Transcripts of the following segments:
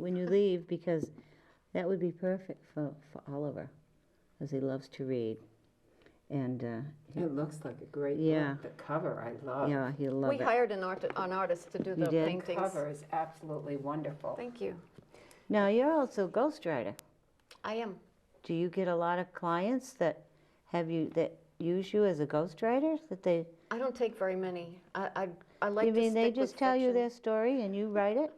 when you leave, because that would be perfect for Oliver, because he loves to read. And It looks like a great Yeah. book. The cover I love. yeah, he'll love We it. hired an artist to do the did? The paintings. cover is absolutely wonderful. Thank you. Now, you're also a ghostwriter. I am. Do you get a lot of clients that use you as a ghostwriter? That they I don't take very many. I like you to mean they stick with just tell you fiction. their story and you write it?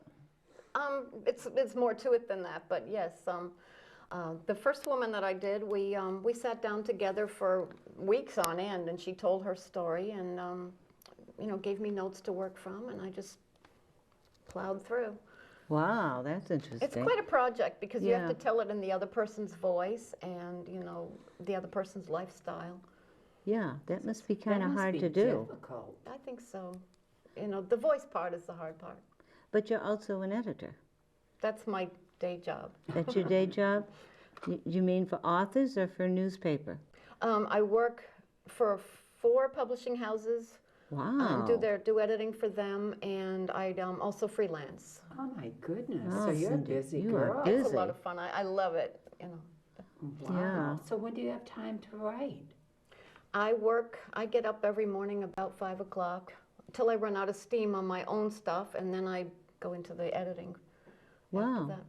It's more to it than that, but yes. The first woman that I did, we sat down together for weeks on end, and she told her story, and gave me notes to work from, and I just plowed through. Wow, that's interesting. It's quite a project because you have to Yeah. tell it in the other person's voice and the other person's lifestyle. Yeah, that must be kind That of must hard be to do. difficult. I think so. The voice part is the hard part. But you're also an editor. That's my day job. That's your day job? You mean for authors or for newspaper? I work for 4 publishing houses. Wow. Do editing for them, and I also freelance. Oh my goodness. Oh, So you're a Cindy, busy you are girl. busy. It's a lot of fun. I love it. Wow. Yeah. So when do you have time to write? I get up every morning about 5 o'clock till I run out of steam on my own stuff, and then I go into the editing Wow. after that.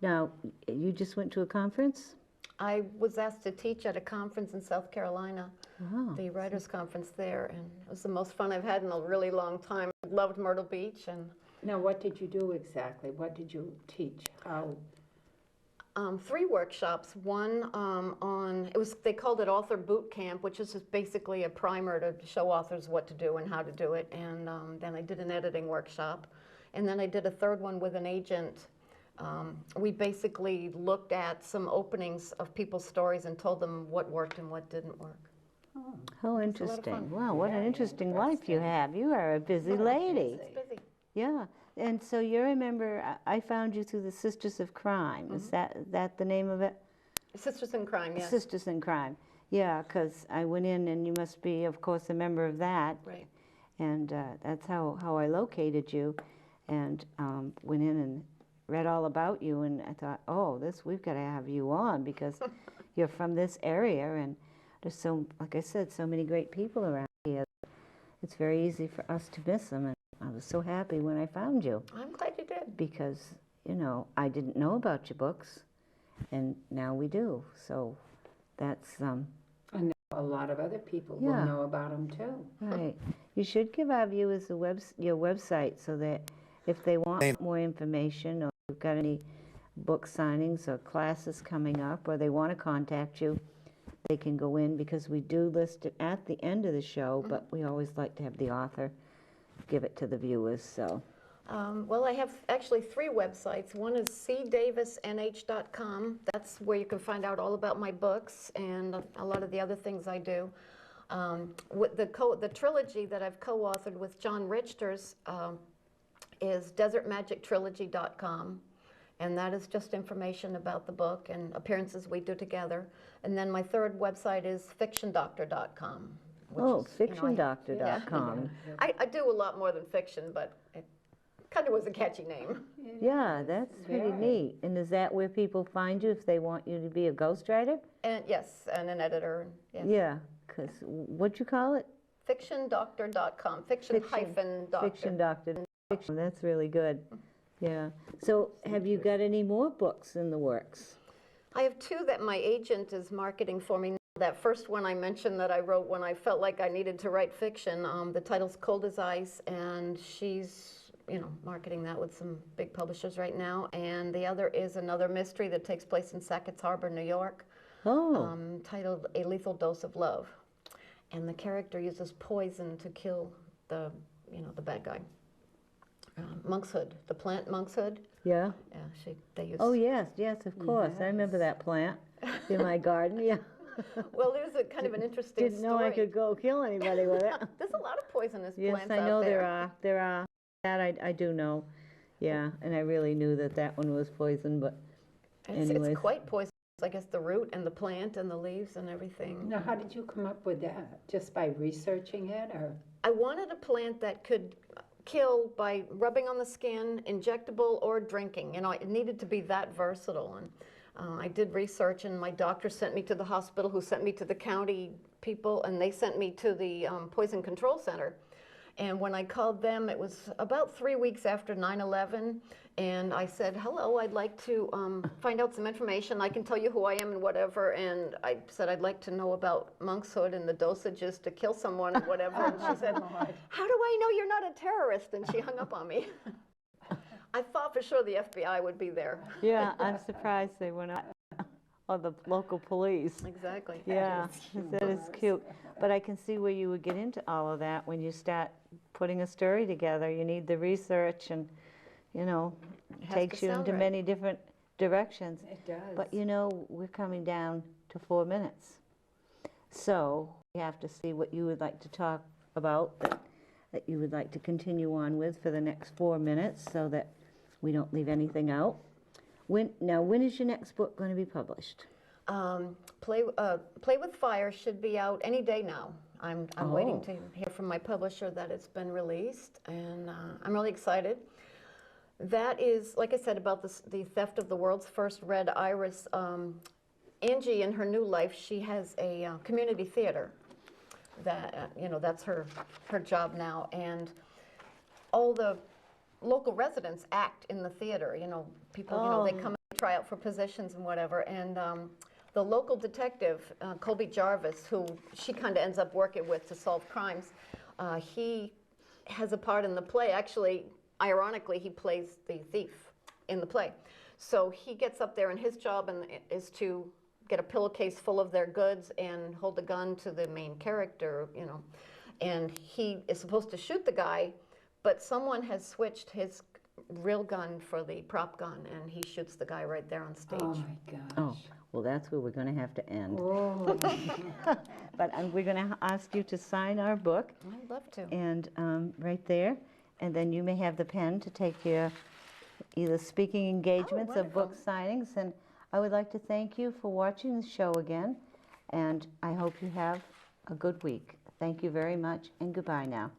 Now, you just went to a conference? I was asked to teach at a conference in South Carolina, Wow. the writers' conference there, and it was the most fun I've had in a really long time. I loved Myrtle Beach, and Now, what did you do exactly? What did you teach? How? 3 workshops. One they called it Author Boot Camp, which is just basically a primer to show authors what to do and how to do it. And then I did an editing workshop, and then I did a third one with an agent. We basically looked at some openings of people's stories and told them what worked and what didn't work. How lot of interesting. fun. Wow, what an Very interesting life you interesting. have. You are a busy lady. It's busy. Yeah. And so you're a member, I found you through the Sisters of Crime. Is that the name of it? Sisters in Crime, yes. Sisters in Crime. Yeah, because I went in and you must be, of course, a member of that. Right. And that's how I located you, and went in and read all about you, and I thought, oh, we've got to have you on because you're from this area, and there's like I said, so many great people around here. It's very easy for us to miss them, and I was so happy when I found you I'm glad you did. because, I didn't know about your books, and now we do. So that's And a lot of other people Yeah. will know about them too. right. You should give our viewers your website so that if they want more information or you've got any book signings or classes coming up or they want to contact you, they can go in because we do list it at the end of the show, but we always like to have the author give it to the viewers. So, Well, I have actually 3 websites. One is cdavisnh.com. That's where you can find out all about my books and a lot of the other things I do. With the trilogy that I've co-authored with John Richters is desertmagictrilogy.com. And that is just information about the book and appearances we do together. And then my third website is fictiondoctor.com. fictiondoctor.com. I do a lot more than fiction, but it kind of was a catchy name. Yeah, that's pretty Very. neat. And is that where people find you if they want you to be a ghostwriter? And yes, and an editor. Yes. Yeah, because what'd you call it? Fictiondoctor.com. Fiction-doctor. Fiction Doctor. Fiction. That's really good. Yeah. So have you got any more books in the works? I have 2 that my agent is marketing for me. That first one I mentioned that I wrote when I felt like I needed to write fiction. The title's Cold as Ice, and she's marketing that with some big publishers right now. And the other is another mystery that takes place in Sackett's Harbor, New York, titled A Lethal Dose of Love. And the character uses poison to kill the bad guy. Monkshood, the plant monkshood. Yeah. Yeah, they use. Oh, yes, of course. I remember that plant in my garden, yeah. Well, there's a kind of an interesting Didn't know I story. could go kill anybody with it. There's a lot of poisonous Yes, plants I know out there are. That I do know. Yeah, and I really knew that one was poison, but anyways. It's quite poisonous. I guess the root and the plant and the leaves and everything. Now, how did you come up with that? Just by researching it, or? I wanted a plant that could kill by rubbing on the skin, injectable, or drinking. You know, it needed to be that versatile. And I did research, and my doctor sent me to the hospital, who sent me to the county people, and they sent me to the Poison Control Center. And when I called them, it was about 3 weeks after 9/11, and I said, hello, I'd like to find out some information. I can tell you who I am and whatever. And I said, I'd like to know about monkshood and the dosages to kill someone and whatever. And she said, how do I know you're not a terrorist? And she hung up on me. I thought for sure the FBI would be there. Yeah, I'm surprised they were not, or the local police. Exactly. Yeah, that is cute. But I can see where you would get into all of that when you start putting a story together. You need the research and, you know, It has takes to you sound into right. many different directions. It does. But you know, we're coming down to 4 minutes. So we have to see what you would like to talk about, that you would like to continue on with for the next 4 minutes so that we don't leave anything out. When is your next book going to be published? Play with Fire should be out any day now. I'm waiting to hear from my publisher that it's been released, and I'm really excited. That is, like I said, about the theft of the world's first red iris. Angie, in her new life, she has a community theater. That you know, that's her job now, and all the local residents act in the theater. You know, people, you know, they come and try out for positions and whatever, and the local detective, Colby Jarvis, who she kind of ends up working with to solve crimes, he has a part in the play. Actually, ironically, he plays the thief in the play. So he gets up there, and his job is to get a pillowcase full of their goods and hold a gun to the main character, you know. And he is supposed to shoot the guy, but someone has switched his real gun for the prop gun, and he shoots the guy right there on stage. Oh my gosh. Oh, well, that's where we're going to have to end. Oh. But we're going to ask you to sign our book, I'd love to. and right there, and then you may have the pen to take your either speaking engagements or book signings. And I would like to thank you for watching the show again, and I hope you have a good week. Thank you very much, and goodbye now.